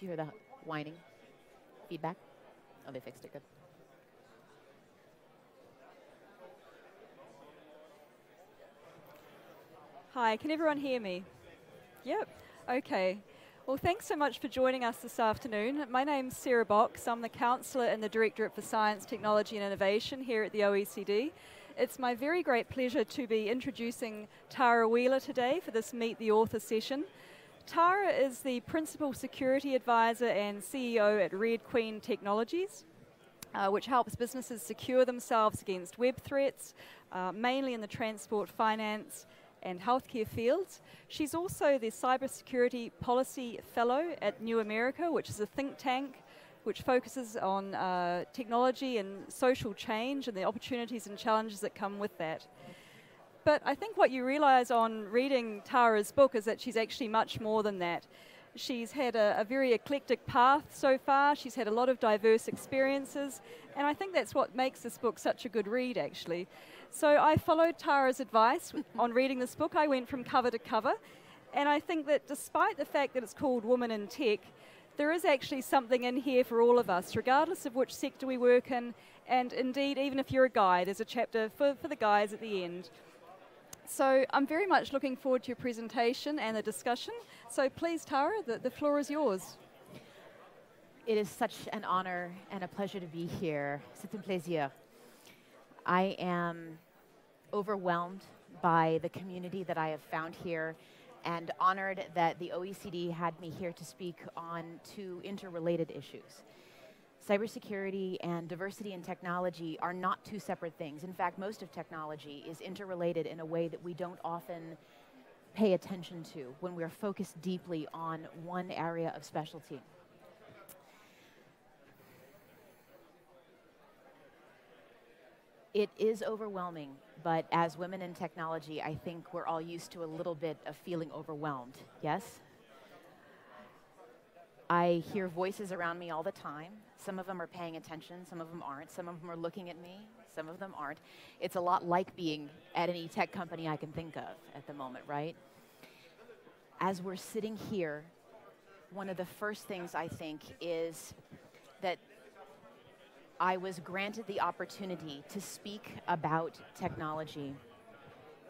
Do you hear the whining feedback? Oh, they fixed it. Good. Hi, can everyone hear me? Yep. Okay. Well, thanks so much for joining us this afternoon. My name's Sarah Box. I'm the Counsellor in the Directorate for Science, Technology and Innovation here at the OECD. It's my very great pleasure to be introducing Tarah Wheeler today for this Meet the Author session. Tarah is the Principal Security Advisor and CEO at Red Queen Technologies, which helps businesses secure themselves against web threats, mainly in the transport, finance, and healthcare fields. She's also the Cybersecurity Policy Fellow at New America, which is a think tank which focuses on technology and social change and the opportunities and challenges that come with that. But I think what you realize on reading Tarah's book is that she's actually much more than that. She's had a very eclectic path so far. She's had a lot of diverse experiences, and I think that's what makes this book such a good read, actually. So I followed Tarah's advice on reading this book. I went from cover to cover, and I think that despite the fact that it's called Women in Tech, there is actually something in here for all of us, regardless of which sector we work in, and indeed, even if you're a guy, there's a chapter for the guys at the end. So I'm very much looking forward to your presentation and the discussion. So please, Tarah, the floor is yours. It is such an honor and a pleasure to be here. C'est un plaisir. I am overwhelmed by the community that I have found here and honored that the OECD had me here to speak on two interrelated issues. Cybersecurity and diversity in technology are not two separate things. In fact, most of technology is interrelated in a way that we don't often pay attention to when we're focused deeply on one area of specialty. It is overwhelming, but as women in technology, I think we're all used to a little bit of feeling overwhelmed, yes? I hear voices around me all the time. Some of them are paying attention, some of them aren't. Some of them are looking at me, some of them aren't. It's a lot like being at any tech company I can think of at the moment, right? As we're sitting here, one of the first things I think is that I was granted the opportunity to speak about technology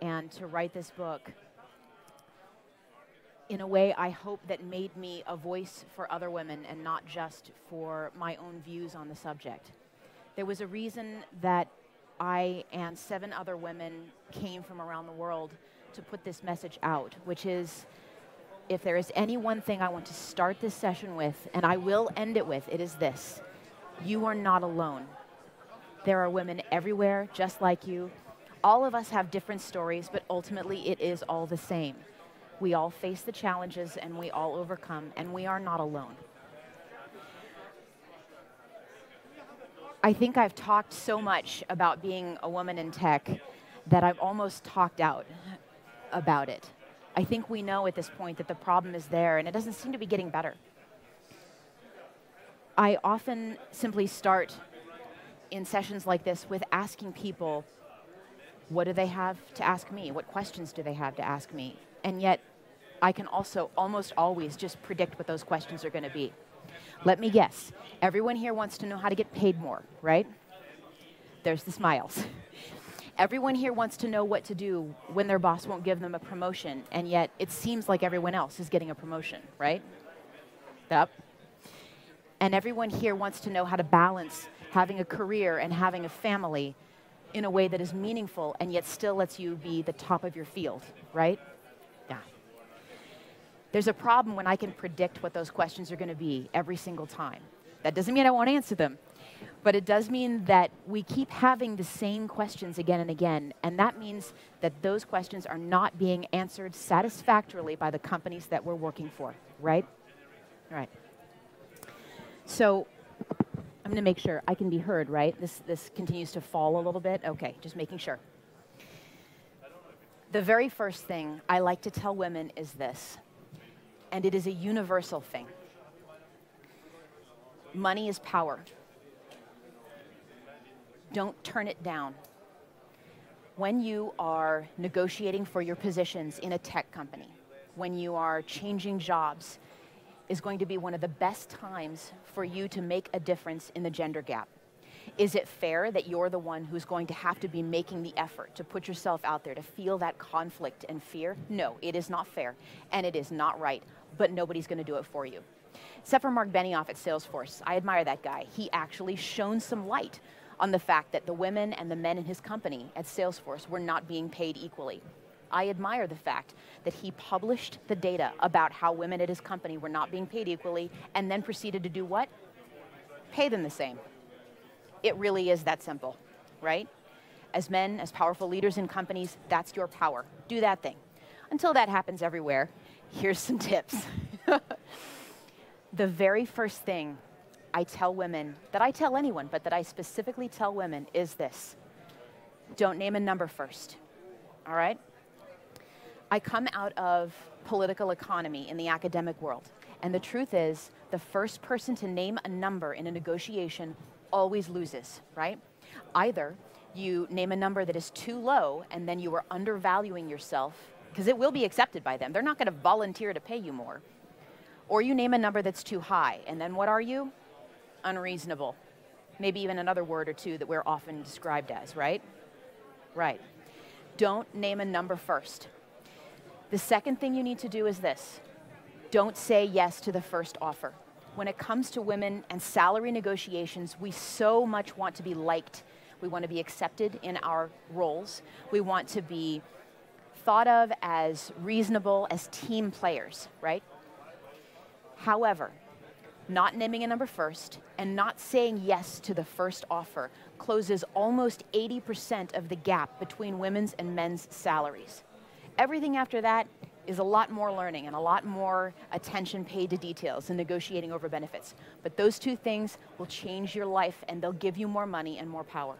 and to write this book in a way I hope that made me a voice for other women and not just for my own views on the subject. There was a reason that I and 7 other women came from around the world to put this message out, which is, if there is any one thing I want to start this session with, and I will end it with, it is this: you are not alone. There are women everywhere just like you. All of us have different stories, but ultimately it is all the same. We all face the challenges and we all overcome, and we are not alone. I think I've talked so much about being a woman in tech that I've almost talked out about it. I think we know at this point that the problem is there and it doesn't seem to be getting better. I often simply start in sessions like this with asking people, what do they have to ask me? What questions do they have to ask me? And yet, I can also almost always just predict what those questions are going to be. Let me guess. Everyone here wants to know how to get paid more, right? There's the smiles. Everyone here wants to know what to do when their boss won't give them a promotion, and yet it seems like everyone else is getting a promotion, right? Yep. And everyone here wants to know how to balance having a career and having a family in a way that is meaningful and yet still lets you be the top of your field, right? Yeah. There's a problem when I can predict what those questions are going to be every single time. That doesn't mean I won't answer them, but it does mean that we keep having the same questions again and again, and that means that those questions are not being answered satisfactorily by the companies that we're working for, right? All right. So I'm going to make sure I can be heard, right? This continues to fall a little bit. Okay, just making sure. The very first thing I like to tell women is this, and it is a universal thing. Money is power. Don't turn it down. When you are negotiating for your positions in a tech company, when you are changing jobs, is going to be one of the best times for you to make a difference in the gender gap. Is it fair that you're the one who's going to have to be making the effort to put yourself out there, to feel that conflict and fear? No, it is not fair, and it is not right, but nobody's going to do it for you. Except for Mark Benioff at Salesforce. I admire that guy. He actually shone some light on the fact that the women and the men in his company at Salesforce were not being paid equally. I admire the fact that he published the data about how women at his company were not being paid equally and then proceeded to do what? Pay them the same. It really is that simple, right? As men, as powerful leaders in companies, that's your power. Do that thing. Until that happens everywhere, here's some tips. The very first thing I tell women, that I tell anyone, but that I specifically tell women is this. Don't name a number first, all right? I come out of political economy in the academic world, and the truth is, the first person to name a number in a negotiation always loses, right? Either you name a number that is too low, and then you are undervaluing yourself, because it will be accepted by them. They're not going to volunteer to pay you more. Or you name a number that's too high, and then what are you? Unreasonable. Maybe even another word or two that we're often described as, right? Right. Don't name a number first. The second thing you need to do is this. Don't say yes to the first offer. When it comes to women and salary negotiations, we so much want to be liked. We want to be accepted in our roles. We want to be thought of as reasonable, as team players, right? However, not naming a number first and not saying yes to the first offer closes almost 80% of the gap between women's and men's salaries. Everything after that is a lot more learning and a lot more attention paid to details and negotiating over benefits. But those two things will change your life, and they'll give you more money and more power.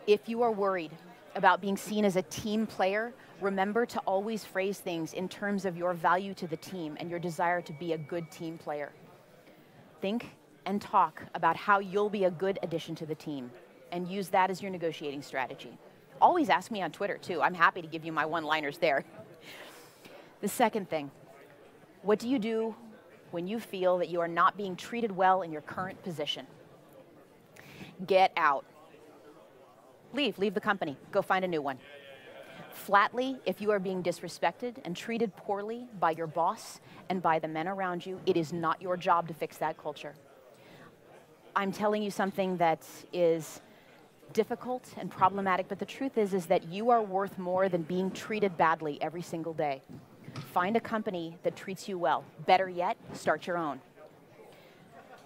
If you are worried about being seen as a team player, remember to always phrase things in terms of your value to the team and your desire to be a good team player. Think and talk about how you'll be a good addition to the team, and use that as your negotiating strategy. Always ask me on Twitter, too. I'm happy to give you my one-liners there. The second thing, what do you do when you feel that you are not being treated well in your current position? Get out. Leave the company. Go find a new one. Flatly, if you are being disrespected and treated poorly by your boss and by the men around you, it is not your job to fix that culture. I'm telling you something that is difficult and problematic, but the truth is that you are worth more than being treated badly every single day. Find a company that treats you well. Better yet, start your own.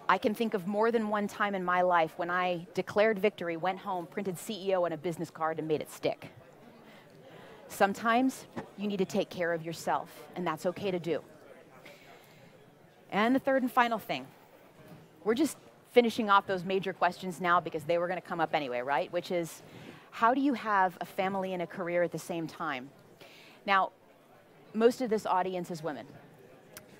I can think of more than one time in my life when I declared victory, went home, printed CEO on a business card, and made it stick. Sometimes you need to take care of yourself, and that's okay to do. And the third and final thing, we're just finishing off those major questions now because they were going to come up anyway, right? Which is, how do you have a family and a career at the same time? Now, most of this audience is women.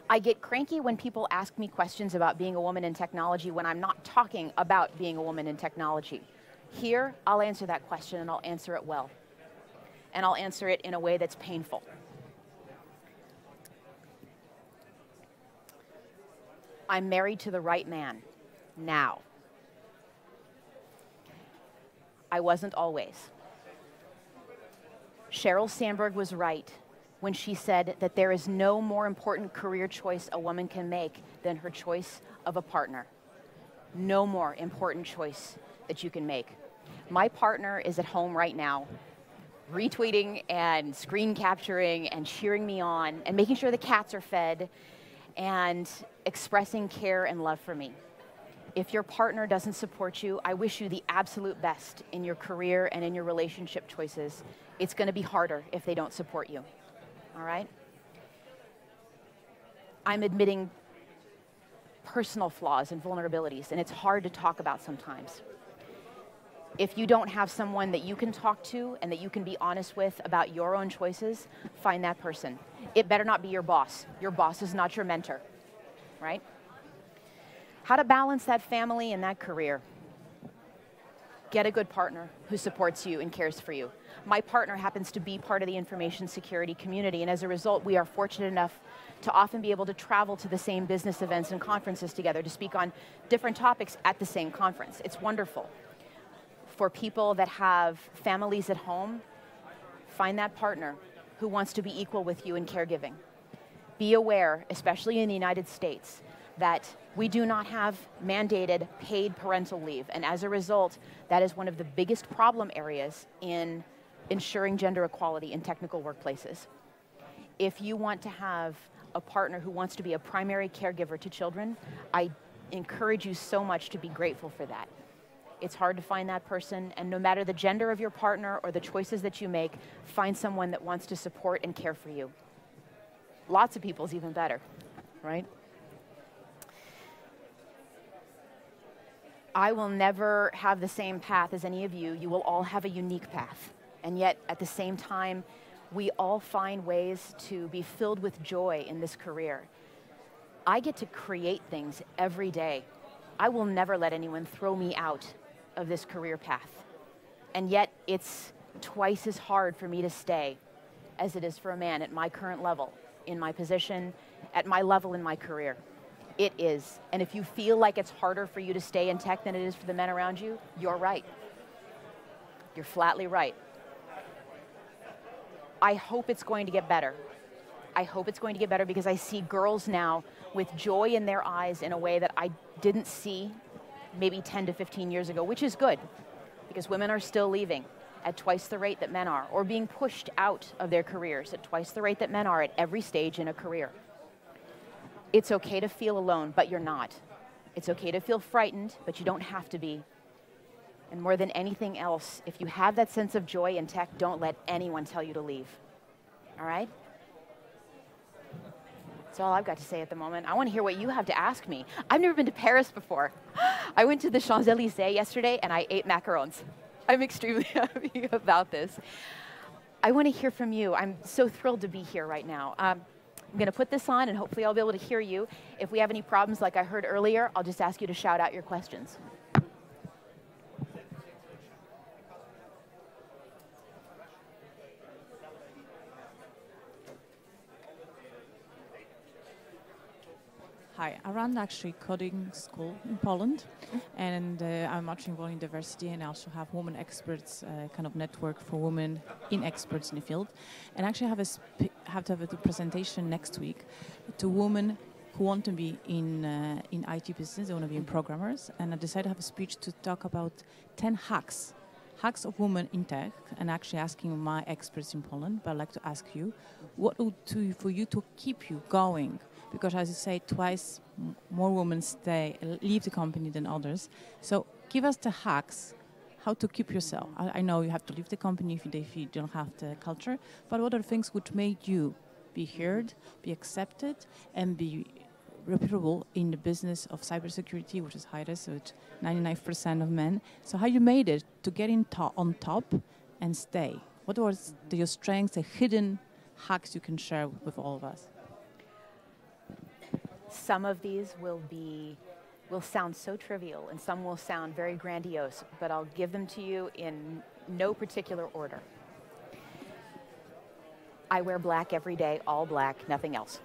I get cranky when people ask me questions about being a woman in technology when I'm not talking about being a woman in technology. Here, I'll answer that question, and I'll answer it well. And I'll answer it in a way that's painful. I'm married to the right man. Now. I wasn't always. Sheryl Sandberg was right when she said that there is no more important career choice a woman can make than her choice of a partner. No more important choice that you can make. My partner is at home right now, retweeting and screen capturing and cheering me on and making sure the cats are fed and expressing care and love for me. If your partner doesn't support you, I wish you the absolute best in your career and in your relationship choices. It's going to be harder if they don't support you. All right? I'm admitting personal flaws and vulnerabilities, and it's hard to talk about sometimes. If you don't have someone that you can talk to and that you can be honest with about your own choices, find that person. It better not be your boss. Your boss is not your mentor, right? How to balance that family and that career. Get a good partner who supports you and cares for you. My partner happens to be part of the information security community, and as a result, we are fortunate enough to often be able to travel to the same business events and conferences together to speak on different topics at the same conference. It's wonderful. For people that have families at home, find that partner who wants to be equal with you in caregiving. Be aware, especially in the United States, that we do not have mandated paid parental leave, and as a result, that is one of the biggest problem areas in ensuring gender equality in technical workplaces. If you want to have a partner who wants to be a primary caregiver to children, I encourage you so much to be grateful for that. It's hard to find that person, and no matter the gender of your partner or the choices that you make, find someone that wants to support and care for you. Lots of people is even better, right? I will never have the same path as any of you. You will all have a unique path. And yet, at the same time, we all find ways to be filled with joy in this career. I get to create things every day. I will never let anyone throw me out of this career path. And yet, it's twice as hard for me to stay as it is for a man at my current level, in my position, at my level in my career. It is. And if you feel like it's harder for you to stay in tech than it is for the men around you, you're right. You're flatly right. I hope it's going to get better. I hope it's going to get better because I see girls now with joy in their eyes in a way that I didn't see maybe 10 to 15 years ago, which is good because women are still leaving at twice the rate that men are, or being pushed out of their careers at twice the rate that men are at every stage in a career. It's okay to feel alone, but you're not. It's okay to feel frightened, but you don't have to be. And more than anything else, if you have that sense of joy in tech, don't let anyone tell you to leave. All right? That's all I've got to say at the moment. I want to hear what you have to ask me. I've never been to Paris before. I went to the Champs-Élysées yesterday and I ate macarons. I'm extremely happy about this. I want to hear from you. I'm so thrilled to be here right now. I'm going to put this on and hopefully I'll be able to hear you. If we have any problems like I heard earlier, I'll just ask you to shout out your questions. Hi, I run actually coding school in Poland, and I'm much involved in diversity, and I also have women experts kind of network for women experts in the field. And actually have to have a presentation next week to women who want to be in IT business, they want to be in programmers, and I decided to have a speech to talk about 10 hacks of women in tech, and actually asking my experts in Poland, but I'd like to ask you, what would do for you to keep you going? Because as you say, twice more women leave the company than others. So give us the hacks, how to keep yourself. I know you have to leave the company if you don't have the culture, but what are things which made you be heard, be accepted, and be reputable in the business of cybersecurity, which is high risk, which 99% of men. So how you made it to get on top and stay? What was your strengths, the hidden hacks you can share with all of us? Some of these will sound so trivial and some will sound very grandiose, but I'll give them to you in no particular order. I wear black every day, all black, nothing else.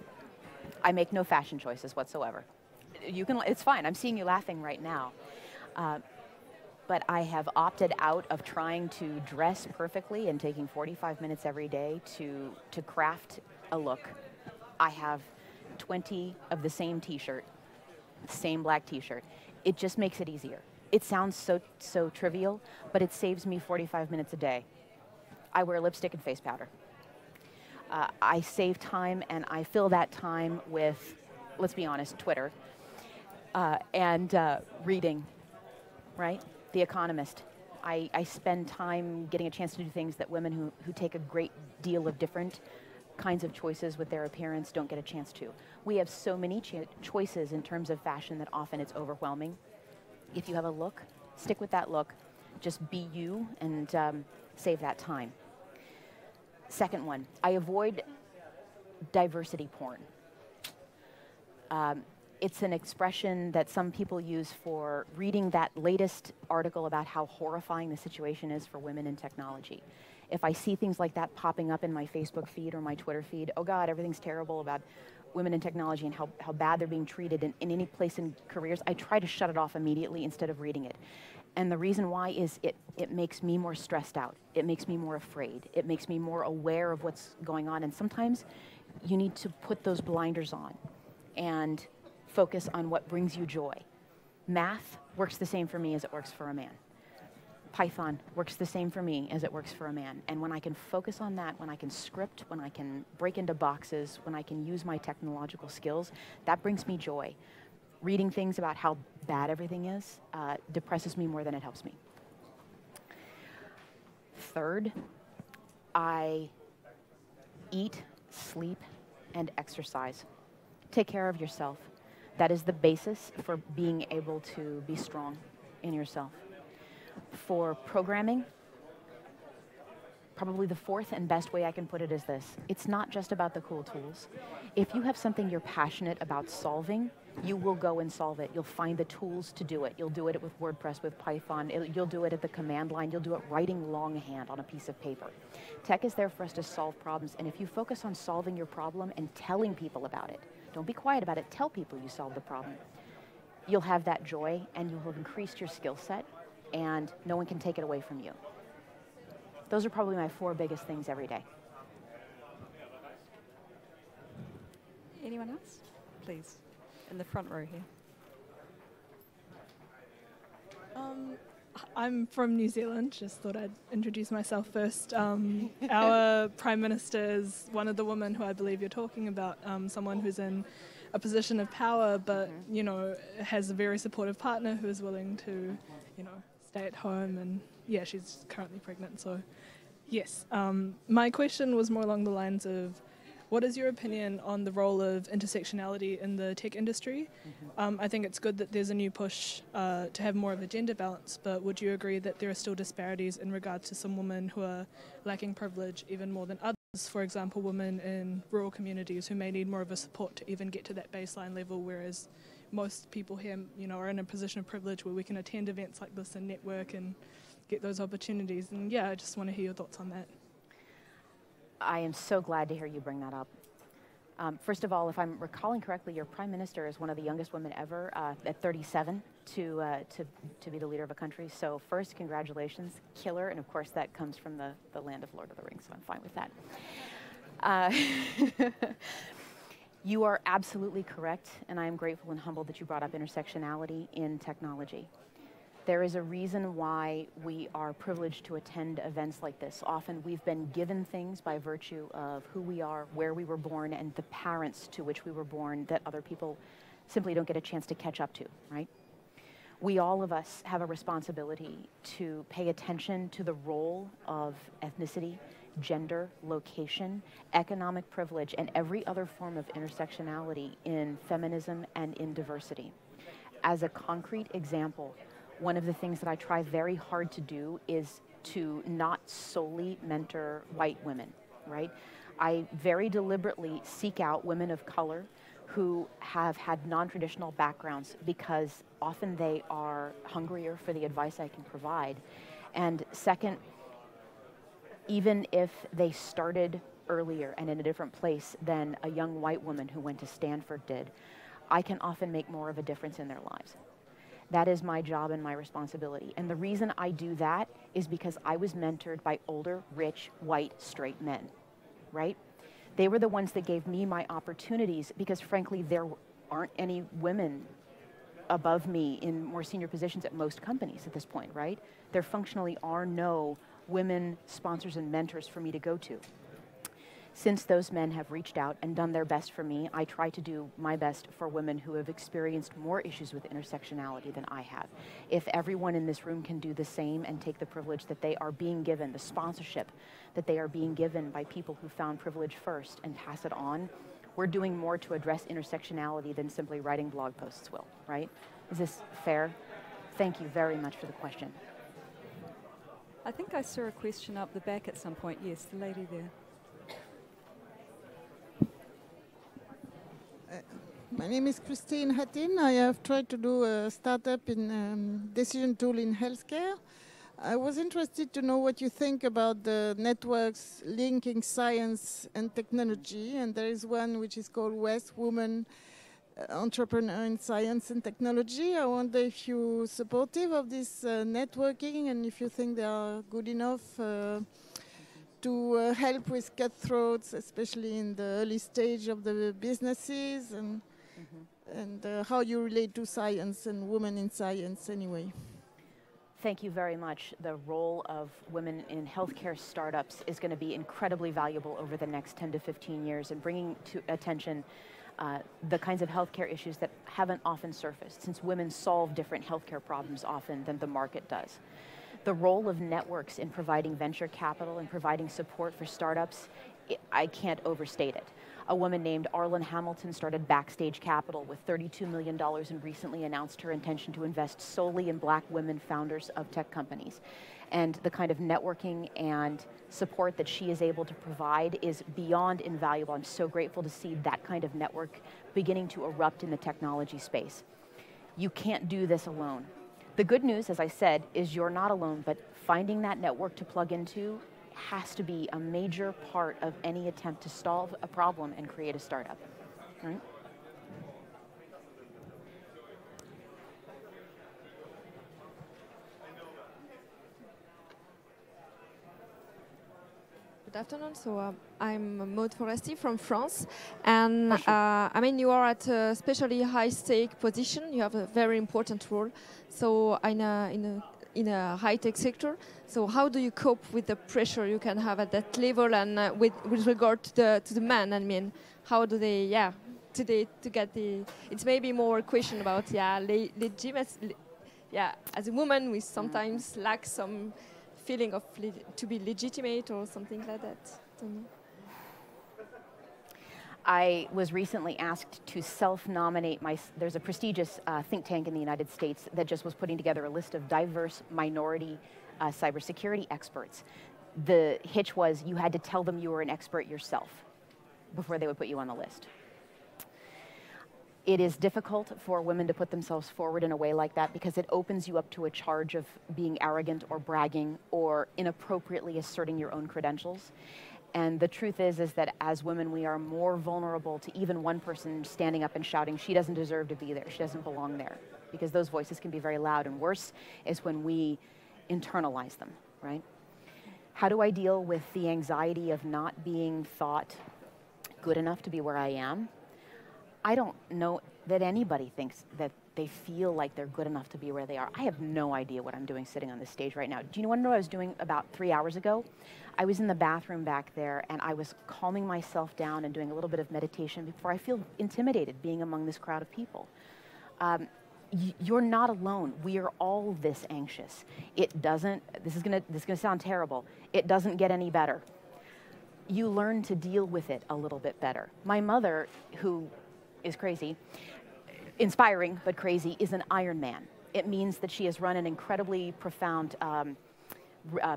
I make no fashion choices whatsoever. It's fine, I'm seeing you laughing right now. But I have opted out of trying to dress perfectly and taking 45 minutes every day to craft a look. I have 20 of the same t-shirt, same black t-shirt. It just makes it easier. It sounds so trivial, but it saves me 45 minutes a day. I wear lipstick and face powder. I save time and I fill that time with, let's be honest, Twitter and reading, right? The Economist. I spend time getting a chance to do things that women who take a great deal of different kinds of choices with their appearance don't get a chance to. We have so many choices in terms of fashion that often it's overwhelming. If you have a look, stick with that look. Just be you and save that time. Second one, I avoid diversity porn. It's an expression that some people use for reading that latest article about how horrifying the situation is for women in technology. If I see things like that popping up in my Facebook feed or my Twitter feed, oh God, everything's terrible about women in technology and how bad they're being treated in any place in careers, I try to shut it off immediately instead of reading it. And the reason why is it makes me more stressed out. It makes me more afraid. It makes me more aware of what's going on. And sometimes you need to put those blinders on and focus on what brings you joy. Math works the same for me as it works for a man. Python works the same for me as it works for a man. And when I can focus on that, when I can script, when I can break into boxes, when I can use my technological skills, that brings me joy. Reading things about how bad everything is depresses me more than it helps me. Third, I eat, sleep, and exercise. Take care of yourself. That is the basis for being able to be strong in yourself. For programming, probably the fourth and best way I can put it is this. It's not just about the cool tools. If you have something you're passionate about solving, you will go and solve it. You'll find the tools to do it. You'll do it with WordPress, with Python. You'll do it at the command line. You'll do it writing longhand on a piece of paper. Tech is there for us to solve problems, and if you focus on solving your problem and telling people about it, don't be quiet about it, tell people you solved the problem, you'll have that joy and you will have increased your skill set, and no one can take it away from you. Those are probably my 4 biggest things every day. Anyone else? Please, in the front row here. I'm from New Zealand, just thought I'd introduce myself first. Our Prime Minister is one of the women who I believe you're talking about, someone who's in a position of power, but, you know, has a very supportive partner who is willing to, you know, stay at home, and yeah, she's currently pregnant, so yes. My question was more along the lines of, what is your opinion on the role of intersectionality in the tech industry? I think it's good that there's a new push to have more of a gender balance, but would you agree that there are still disparities in regards to some women who are lacking privilege even more than others? For example, women in rural communities who may need more of a support to even get to that baseline level, whereas most people here, you know, are in a position of privilege where we can attend events like this and network and get those opportunities. And yeah, I just want to hear your thoughts on that. I am so glad to hear you bring that up. First of all, if I'm recalling correctly, your Prime Minister is one of the youngest women ever at 37 to be the leader of a country. So first, congratulations, killer. And of course, that comes from the land of Lord of the Rings, so I'm fine with that. You are absolutely correct, and I am grateful and humbled that you brought up intersectionality in technology. There is a reason why we are privileged to attend events like this. Often we've been given things by virtue of who we are, where we were born, and the parents to which we were born that other people simply don't get a chance to catch up to, right? We, all of us, have a responsibility to pay attention to the role of ethnicity, gender, location, economic privilege, and every other form of intersectionality in feminism and in diversity. As a concrete example, one of the things that I try very hard to do is to not solely mentor white women, right? I very deliberately seek out women of color who have had non-traditional backgrounds because often they are hungrier for the advice I can provide. And second, even if they started earlier and in a different place than a young white woman who went to Stanford did, I can often make more of a difference in their lives. That is my job and my responsibility. And the reason I do that is because I was mentored by older, rich, white, straight men, right? They were the ones that gave me my opportunities because, frankly, there aren't any women above me in more senior positions at most companies at this point, right? There functionally are no women sponsors and mentors for me to go to. Since those men have reached out and done their best for me, I try to do my best for women who have experienced more issues with intersectionality than I have. If everyone in this room can do the same and take the privilege that they are being given, the sponsorship that they are being given by people who found privilege first, and pass it on, we're doing more to address intersectionality than simply writing blog posts will, right? Is this fair? Thank you very much for the question. I think I saw a question up the back at some point. Yes, the lady there. My name is Christine Hattin. I have tried to do a startup in decision tool in healthcare. I was interested to know what you think about the networks linking science and technology. And there is one which is called West Woman Entrepreneur in Science and Technology. I wonder if you're supportive of this networking and if you think they are good enough to help with cutthroats, especially in the early stage of the businesses, and how you relate to science and women in science anyway. Thank you very much. The role of women in healthcare startups is going to be incredibly valuable over the next 10 to 15 years, and bringing to attention the kinds of healthcare issues that haven't often surfaced, since women solve different healthcare problems often than the market does. The role of networks in providing venture capital and providing support for startups, I can't overstate it. A woman named Arlen Hamilton started Backstage Capital with $32 million and recently announced her intention to invest solely in Black women founders of tech companies. And the kind of networking and support that she is able to provide is beyond invaluable. I'm so grateful to see that kind of network beginning to erupt in the technology space. You can't do this alone. The good news, as I said, is you're not alone, but finding that network to plug into has to be a major part of any attempt to solve a problem and create a startup, right? Good afternoon. So I'm Maud Foresti from France, and I mean you are at a especially high-stake position. You have a very important role. So in a high-tech sector. So how do you cope with the pressure you can have at that level, and with regard to the men? I mean, how do they to get the? It's maybe more a question about legitimacy. Yeah, as a woman, we sometimes lack some feeling of to be legitimate or something like that. Don't know. I was recently asked to self-nominate there's a prestigious think tank in the United States that just was putting together a list of diverse minority cybersecurity experts. The hitch was you had to tell them you were an expert yourself before they would put you on the list. It is difficult for women to put themselves forward in a way like that because it opens you up to a charge of being arrogant or bragging or inappropriately asserting your own credentials. And the truth is that as women, we are more vulnerable to even one person standing up and shouting, she doesn't deserve to be there, she doesn't belong there, because those voices can be very loud, and worse is when we internalize them, right? How do I deal with the anxiety of not being thought good enough to be where I am? I don't know that anybody thinks that they feel like they're good enough to be where they are. I have no idea what I'm doing sitting on this stage right now. Do you want to know what I was doing about 3 hours ago? I was in the bathroom back there, and I was calming myself down and doing a little bit of meditation before I feel intimidated being among this crowd of people. You're not alone. We are all this anxious. It doesn't, this is gonna sound terrible, it doesn't get any better. You learn to deal with it a little bit better. My mother, who is crazy, inspiring but crazy, is an Ironman. It means that she has run an incredibly profound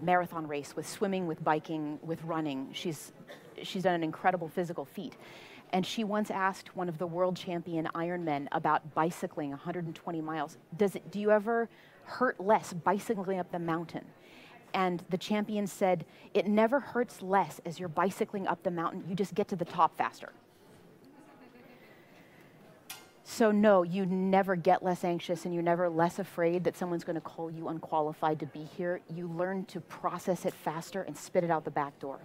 marathon race with swimming, with biking, with running. She's done an incredible physical feat. And she once asked one of the world champion Ironmen about bicycling 120 miles. Do you ever hurt less bicycling up the mountain? And the champion said, it never hurts less as you're bicycling up the mountain. You just get to the top faster. So no, you never get less anxious, and you're never less afraid that someone's going to call you unqualified to be here. You learn to process it faster and spit it out the back door.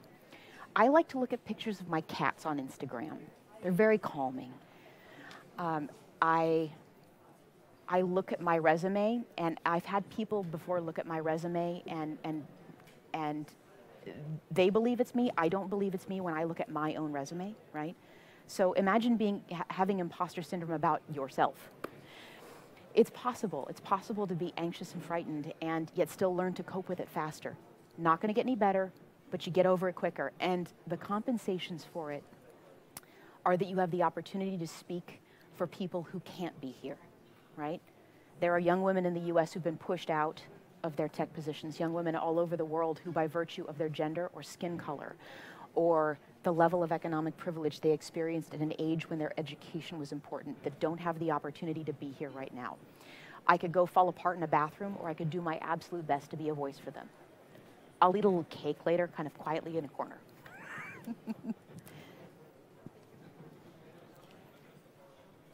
I like to look at pictures of my cats on Instagram. They're very calming. I look at my resume, and I've had people before look at my resume, and they believe it's me. I don't believe it's me when I look at my own resume, right? So imagine having imposter syndrome about yourself. It's possible. It's possible to be anxious and frightened and yet still learn to cope with it faster. Not going to get any better, but you get over it quicker. And the compensations for it are that you have the opportunity to speak for people who can't be here, right? There are young women in the US who've been pushed out of their tech positions, young women all over the world who, by virtue of their gender or skin color or the level of economic privilege they experienced at an age when their education was important, that don't have the opportunity to be here right now. I could go fall apart in a bathroom, or I could do my absolute best to be a voice for them. I'll eat a little cake later, kind of quietly in a corner.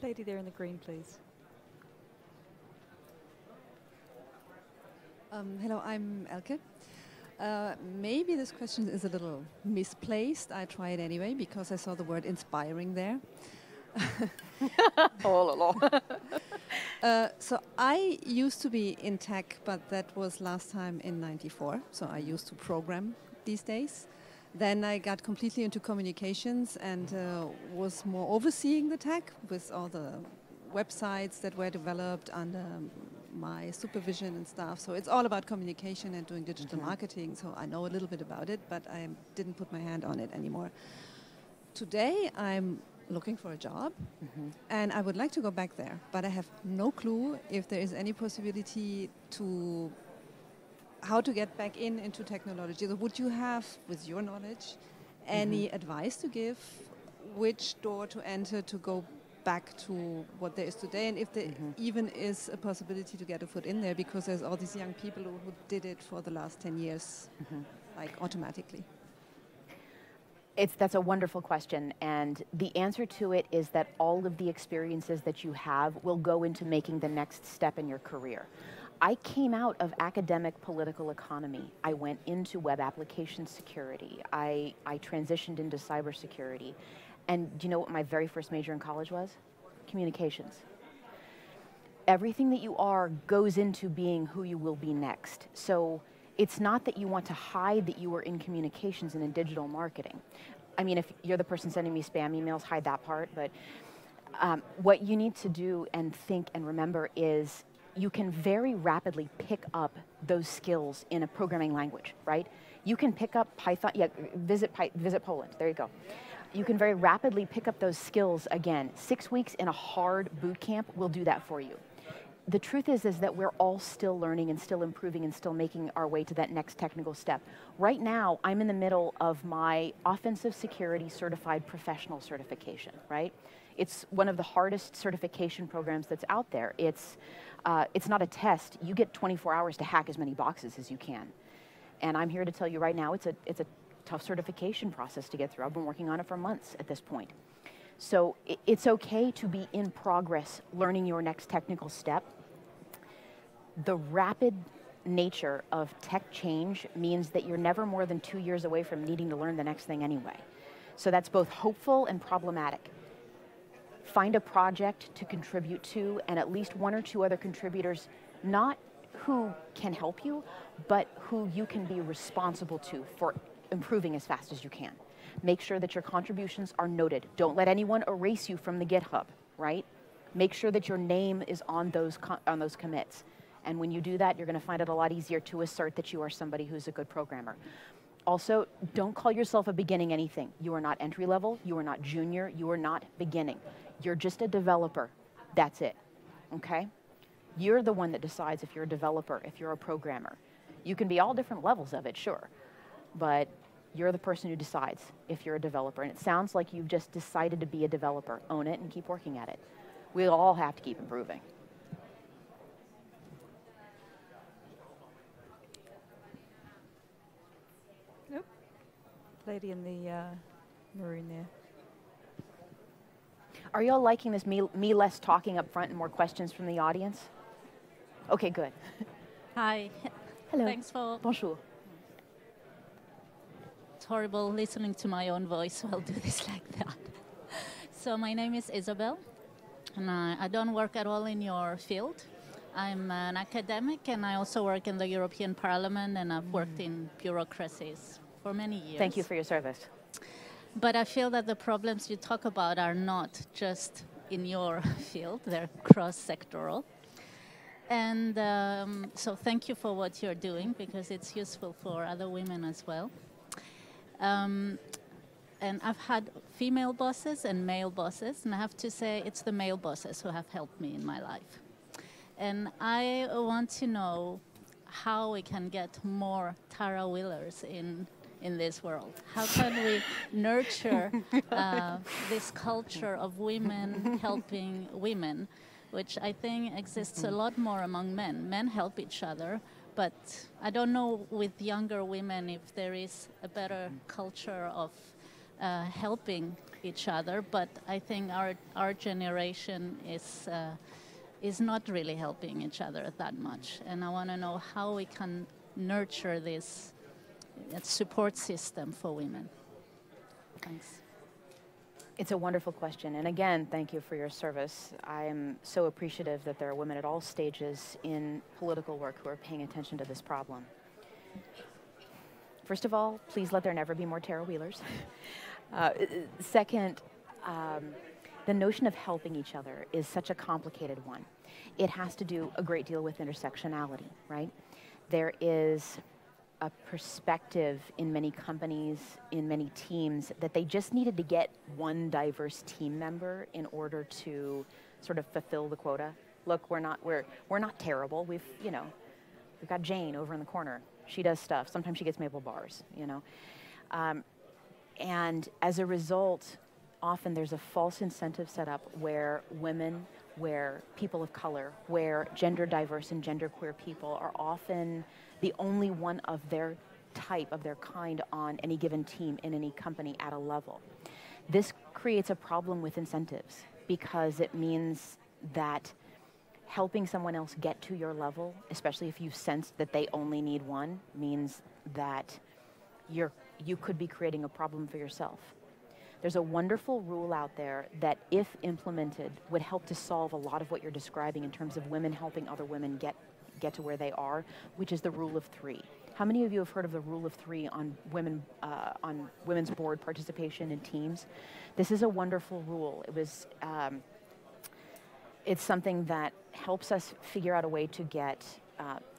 Lady there in the green, please. Hello, I'm Elke. Maybe this question is a little misplaced. I try it anyway because I saw the word inspiring there. So I used to be in tech, but that was last time in '94. So I used to program these days. Then I got completely into communications and was more overseeing the tech with all the websites that were developed under my supervision and stuff. So it's all about communication and doing digital marketing. So I know a little bit about it, but I didn't put my hand on it anymore. Today I'm looking for a job and I would like to go back there, but I have no clue if there is any possibility to how to get back into technology. So would you have, with your knowledge, any advice to give, which door to enter to go back to what there is today, and if there even is a possibility to get a foot in there, because there's all these young people who did it for the last 10 years, like automatically? That's a wonderful question, and the answer to it is that all of the experiences that you have will go into making the next step in your career. I came out of academic political economy. I went into web application security. I transitioned into cybersecurity. And do you know what my very first major in college was? Communications. Everything that you are goes into being who you will be next. So it's not that you want to hide that you were in communications and in digital marketing. I mean, if you're the person sending me spam emails, hide that part. But what you need to do and think and remember is you can very rapidly pick up those skills in a programming language, right? You can pick up Python, visit Poland, there you go. You can very rapidly pick up those skills again. 6 weeks in a hard boot camp will do that for you. The truth is that we're all still learning and still improving and still making our way to that next technical step. Right now, I'm in the middle of my offensive security certified professional certification, right? It's one of the hardest certification programs that's out there. It's not a test. You get 24 hours to hack as many boxes as you can. And I'm here to tell you right now, it's a tough certification process to get through. I've been working on it for months at this point. So it's okay to be in progress, learning your next technical step. The rapid nature of tech change means that you're never more than 2 years away from needing to learn the next thing anyway. So that's both hopeful and problematic. Find a project to contribute to, and at least 1 or 2 other contributors, not who can help you, but who you can be responsible to for improving as fast as you can. Make sure that your contributions are noted. Don't let anyone erase you from the GitHub, right? Make sure that your name is on those commits. And when you do that, you're going to find it a lot easier to assert that you are somebody who's a good programmer. Also, don't call yourself a beginning anything. You are not entry level, you are not junior, you are not beginning. You're just a developer. That's it, okay? You're the one that decides if you're a developer, if you're a programmer. You can be all different levels of it, sure, but you're the person who decides if you're a developer. And it sounds like you've just decided to be a developer. Own it and keep working at it. We'll all have to keep improving. Nope. Lady in the maroon there. Are you all liking this me less talking up front and more questions from the audience? Okay, good. Hi. Hello. Thanks for... Bonjour. It's horrible listening to my own voice, so I'll do this like that. So my name is Isabel, and I don't work at all in your field. I'm an academic, and I also work in the European Parliament, and I've worked in bureaucracies for many years. Thank you for your service. But I feel that the problems you talk about are not just in your field, they're cross-sectoral. And so thank you for what you're doing, because it's useful for other women as well. And I've had female bosses and male bosses, and I have to say it's the male bosses who have helped me in my life. And I want to know how we can get more Tarah Willers in in this world? How can we nurture this culture of women helping women, which I think exists a lot more among men. Men help each other, but I don't know with younger women if there is a better culture of helping each other, but I think our generation is not really helping each other that much. And I want to know how we can nurture this support system for women. Thanks. It's a wonderful question. And again, thank you for your service. I am so appreciative that there are women at all stages in political work who are paying attention to this problem. First of all, please let there never be more Tarah Wheelers. Second, the notion of helping each other is such a complicated one. It has to do a great deal with intersectionality, right? There is a perspective in many companies, in many teams, that they just needed to get one diverse team member in order to sort of fulfill the quota. Look, we're not terrible. We've got Jane over in the corner. She does stuff. Sometimes she gets maple bars, and as a result, often there's a false incentive set up where women, where people of color, where gender diverse and gender queer people are often the only one of their type, of their kind on any given team in any company at a level. This creates a problem with incentives because it means that helping someone else get to your level, especially if you've sensed that they only need one, means that you could be creating a problem for yourself. There's a wonderful rule out there that, if implemented, would help to solve a lot of what you're describing in terms of women helping other women get to where they are, which is the rule of 3. How many of you have heard of the rule of 3 on women's board participation in teams? This is a wonderful rule. It's something that helps us figure out a way to get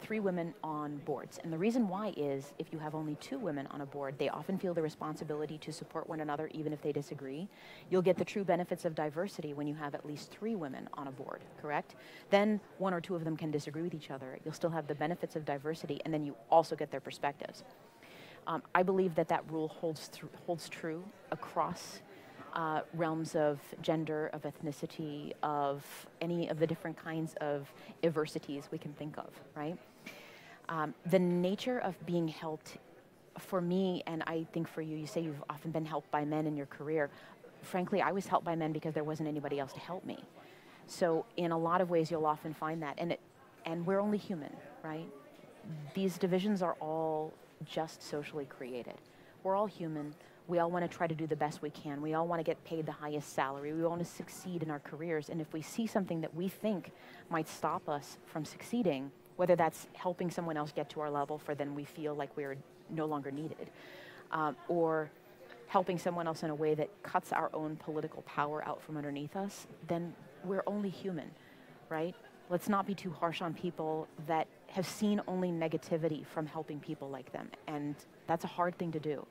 3 women on boards. And the reason why is, if you have only 2 women on a board, they often feel the responsibility to support one another even if they disagree. You'll get the true benefits of diversity when you have at least 3 women on a board, correct? Then 1 or 2 of them can disagree with each other. You'll still have the benefits of diversity, and then you also get their perspectives. I believe that rule holds true across realms of gender, of ethnicity, of any of the different kinds of diversities we can think of, right? The nature of being helped, for me, and I think for you, you say you've often been helped by men in your career. Frankly, I was helped by men because there wasn't anybody else to help me. So in a lot of ways, you'll often find that. And we're only human, right? These divisions are all just socially created. We're all human. We all want to try to do the best we can. We all want to get paid the highest salary. We want to succeed in our careers. And if we see something that we think might stop us from succeeding, whether that's helping someone else get to our level for then we feel like we're no longer needed, or helping someone else in a way that cuts our own political power out from underneath us, then we're only human, right? Let's not be too harsh on people that have seen only negativity from helping people like them. And that's a hard thing to do.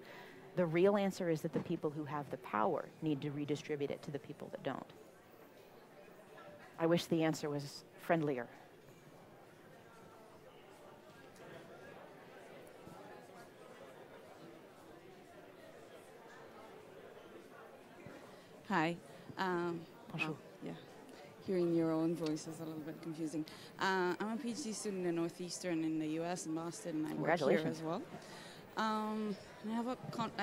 The real answer is that the people who have the power need to redistribute it to the people that don't. I wish the answer was friendlier. Hi. Bonjour. Yeah. Hearing your own voice is a little bit confusing. I'm a PhD student in Northeastern in the U.S. in Boston, and I work here as well. I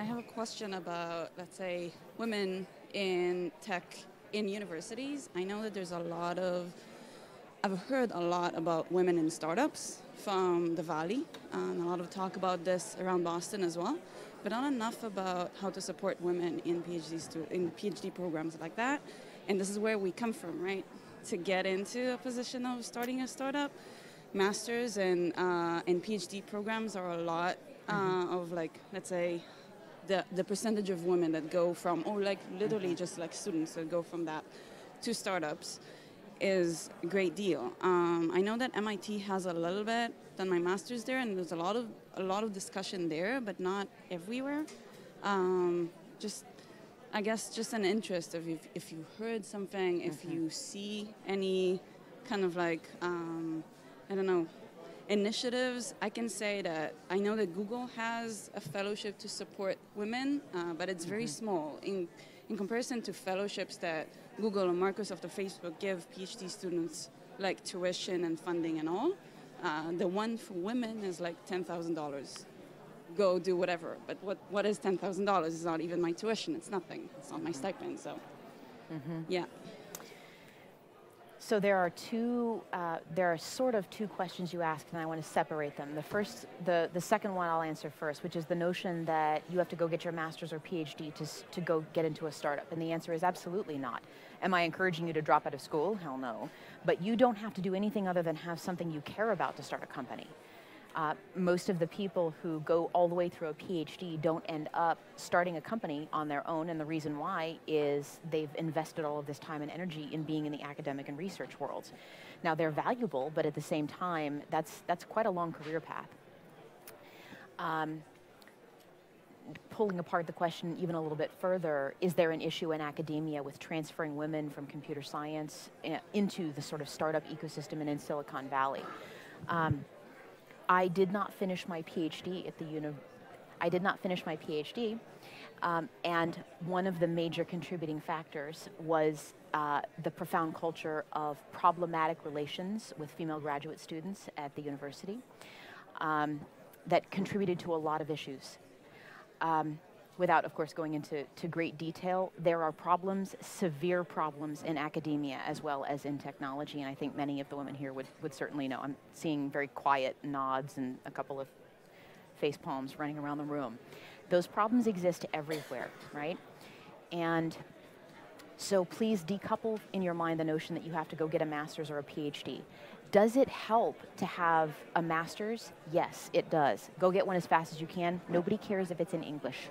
have a question about, let's say, women in tech in universities. I know that there's I've heard a lot about women in startups from the Valley, and a lot of talk about this around Boston as well, but not enough about how to support women in PhD programs like that. And this is where we come from, right? To get into a position of starting a startup, masters and PhD programs are a lot of, like, let's say, the percentage of women that go from, or like literally just like students that go from that to startups is a great deal. I know that MIT has a little bit done my master's there, and there's a lot of discussion there, but not everywhere. I guess just an interest of if you heard something, if you see any kind of like, I don't know, initiatives, I can say that I know that Google has a fellowship to support women, but it's very small in comparison to fellowships that Google or Microsoft or Facebook give PhD students, like tuition and funding and all. The one for women is like $10,000. Go do whatever. But what is $10,000? It's not even my tuition. It's nothing. It's not my stipend. So, yeah. So there are sort of two questions you asked, and I want to separate them. The second one I'll answer first, which is the notion that you have to go get your master's or PhD to go get into a startup. And the answer is absolutely not. Am I encouraging you to drop out of school? Hell no. But you don't have to do anything other than have something you care about to start a company. Most of the people who go all the way through a PhD don't end up starting a company on their own, and the reason why is they've invested all of this time and energy in being in the academic and research worlds. Now, they're valuable, but at the same time, that's quite a long career path. Pulling apart the question even a little bit further, is there an issue in academia with transferring women from computer science into the sort of startup ecosystem and in Silicon Valley? I did not finish my PhD at the and one of the major contributing factors was the profound culture of problematic relations with female graduate students at the university that contributed to a lot of issues. Without, of course, going into great detail, there are problems, severe problems in academia as well as in technology, and I think many of the women here would certainly know. I'm seeing very quiet nods and a couple of face palms running around the room. Those problems exist everywhere, right? And so please decouple in your mind the notion that you have to go get a master's or a PhD. Does it help to have a master's? Yes, it does. Go get one as fast as you can. Nobody cares if it's in English.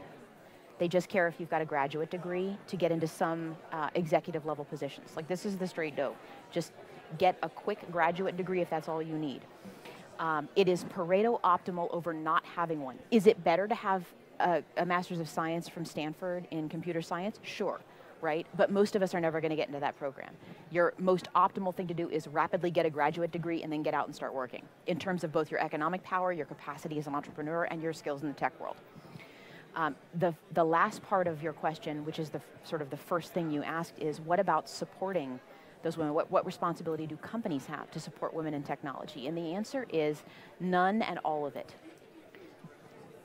They just care if you've got a graduate degree to get into some executive level positions. Like, this is the straight dough. Just get a quick graduate degree if that's all you need. It is Pareto optimal over not having one. Is it better to have a Master's of Science from Stanford in computer science? Sure, right? But most of us are never going to get into that program. Your most optimal thing to do is rapidly get a graduate degree and then get out and start working, in terms of both your economic power, your capacity as an entrepreneur, and your skills in the tech world. The last part of your question, which is the sort of the first thing you asked, is what about supporting those women? What responsibility do companies have to support women in technology? And the answer is none and all of it.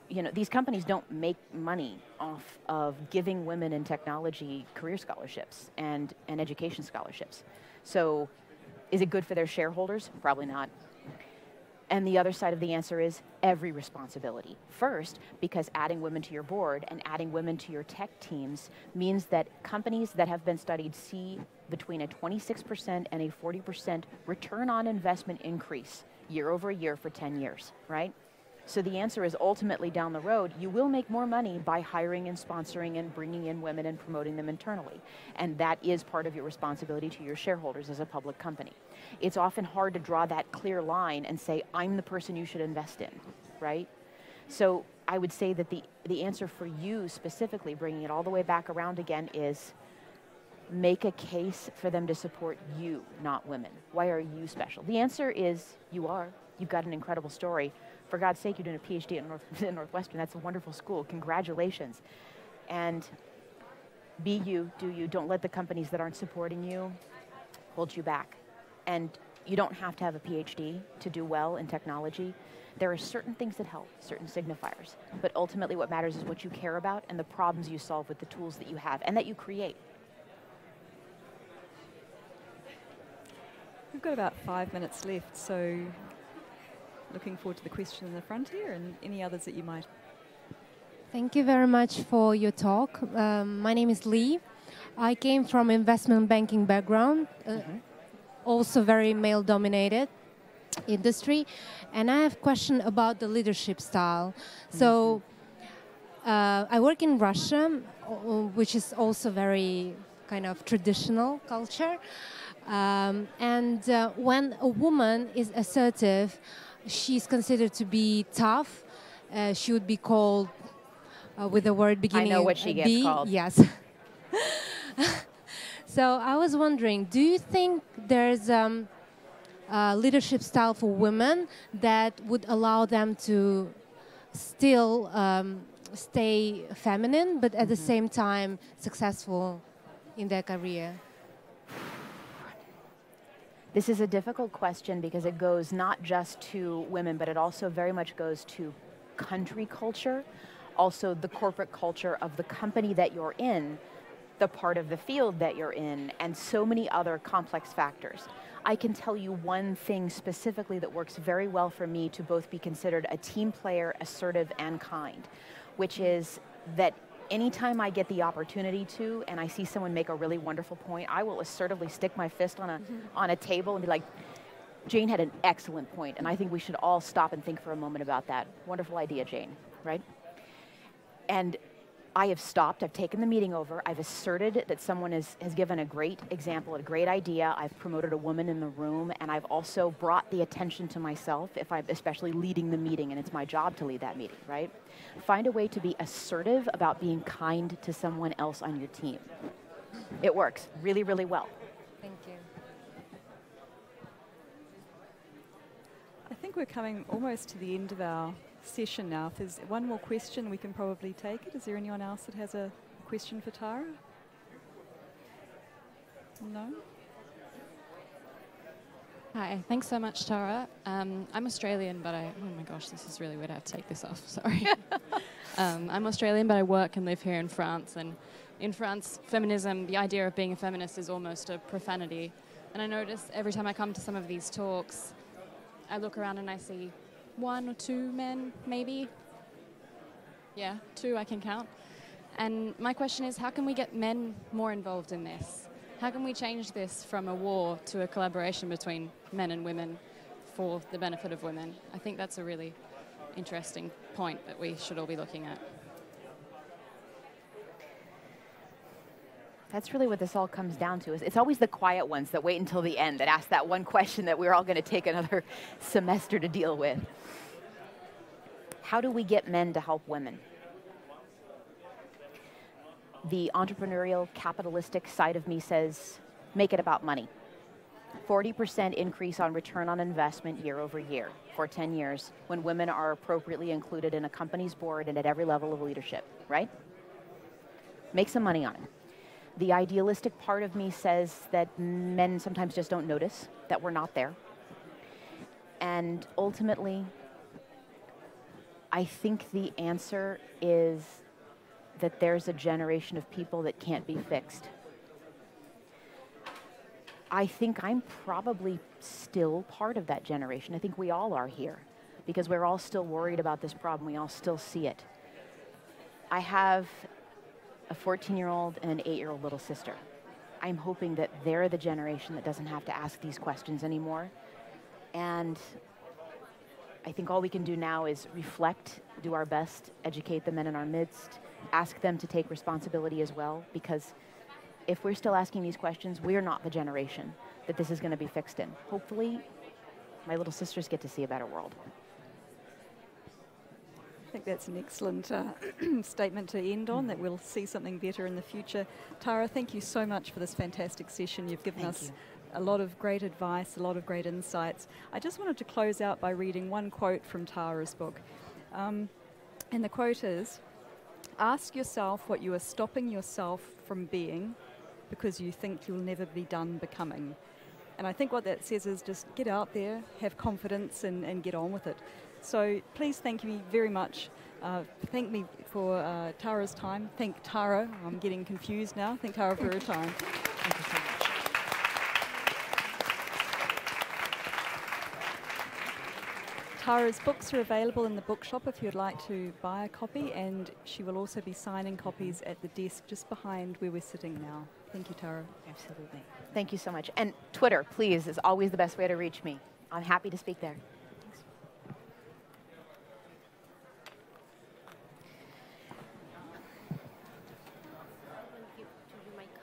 You know, these companies don't make money off of giving women in technology career scholarships and education scholarships. So is it good for their shareholders? Probably not. And the other side of the answer is every responsibility. First, because adding women to your board and adding women to your tech teams means that companies that have been studied see between a 26% and a 40% return on investment increase year over year for 10 years, right? So the answer is ultimately down the road, you will make more money by hiring and sponsoring and bringing in women and promoting them internally. And that is part of your responsibility to your shareholders as a public company. It's often hard to draw that clear line and say, I'm the person you should invest in, right? So I would say that the answer for you specifically, bringing it all the way back around again, is make a case for them to support you, not women. Why are you special? The answer is you are. You've got an incredible story. For God's sake, you're doing a PhD at Northwestern. That's a wonderful school. Congratulations. And be you, do you. Don't let the companies that aren't supporting you hold you back. And you don't have to have a PhD to do well in technology. There are certain things that help, certain signifiers. But ultimately what matters is what you care about and the problems you solve with the tools that you have and that you create. We've got about 5 minutes left, so looking forward to the question in the front here and any others that you might. Thank you very much for your talk. My name is Lee. I came from investment banking background, also very male-dominated industry, and I have a question about the leadership style. So I work in Russia, which is also very kind of traditional culture, and when a woman is assertive, she's considered to be tough. She would be called with the word beginning. I know what she gets B. called. Yes. So I was wondering, do you think there's leadership style for women that would allow them to still stay feminine, but at the same time successful in their career? This is a difficult question because it goes not just to women, but it also very much goes to country culture, also the corporate culture of the company that you're in, the part of the field that you're in, and so many other complex factors. I can tell you one thing specifically that works very well for me to both be considered a team player, assertive, and kind, which is that anytime I get the opportunity to, and I see someone make a really wonderful point, I will assertively stick my fist on a table and be like, Jane had an excellent point, and I think we should all stop and think for a moment about that. Wonderful idea, Jane, right? And I have stopped, I've taken the meeting over, I've asserted that someone has given a great example, a great idea, I've promoted a woman in the room, and I've also brought the attention to myself if I'm especially leading the meeting, and it's my job to lead that meeting, right? Find a way to be assertive about being kind to someone else on your team. It works really, really well. Thank you. I think we're coming almost to the end of our session now. If there's one more question, we can probably take it. Is there anyone else that has a question for Tarah? No? Hi, thanks so much, Tarah. I'm Australian, but oh my gosh, this is really weird. I have to take this off, sorry. I'm Australian, but I work and live here in France. And in France, feminism, the idea of being a feminist is almost a profanity. And I notice every time I come to some of these talks, I look around and I see one or two men, maybe. Yeah, two I can count. And my question is, how can we get men more involved in this? How can we change this from a war to a collaboration between men and women for the benefit of women? I think that's a really interesting point that we should all be looking at. That's really what this all comes down to. It's always the quiet ones that wait until the end that ask that one question that we're all going to take another semester to deal with. How do we get men to help women? The entrepreneurial, capitalistic side of me says, make it about money. 40% increase on return on investment year over year for 10 years when women are appropriately included in a company's board and at every level of leadership, right? Make some money on it. The idealistic part of me says that men sometimes just don't notice that we're not there. And ultimately, I think the answer is that there's a generation of people that can't be fixed. I think I'm probably still part of that generation. I think we all are here because we're all still worried about this problem. We all still see it. I have a 14-year-old and an 8-year-old little sister. I'm hoping that they're the generation that doesn't have to ask these questions anymore. And I think all we can do now is reflect, do our best, educate the men in our midst, ask them to take responsibility as well, because if we're still asking these questions, we're not the generation that this is going to be fixed in. Hopefully, my little sisters get to see a better world. I think that's an excellent statement to end on, that we'll see something better in the future. Tarah, thank you so much for this fantastic session. You've given us a lot of great advice, a lot of great insights. I just wanted to close out by reading one quote from Tarah's book. And the quote is, "Ask yourself what you are stopping yourself from being because you think you'll never be done becoming." And I think what that says is just get out there, have confidence, and get on with it. So please thank me very much. Thank me for Tarah's time. Thank Tarah. I'm getting confused now. Thank Tarah for her time. Thank you so much. Tarah's books are available in the bookshop if you'd like to buy a copy, and she will also be signing copies at the desk just behind where we're sitting now. Thank you, Tarah. Absolutely. Thank you so much. And Twitter, please, is always the best way to reach me. I'm happy to speak there.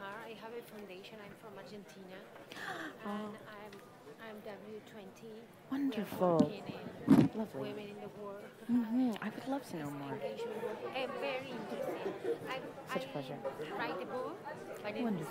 I have a foundation. I'm from Argentina, and I'm W20. Wonderful. Lovely. Women in the world. I would love to know more. I'm very interested. Such a pleasure. Write a book. My name Wonderful.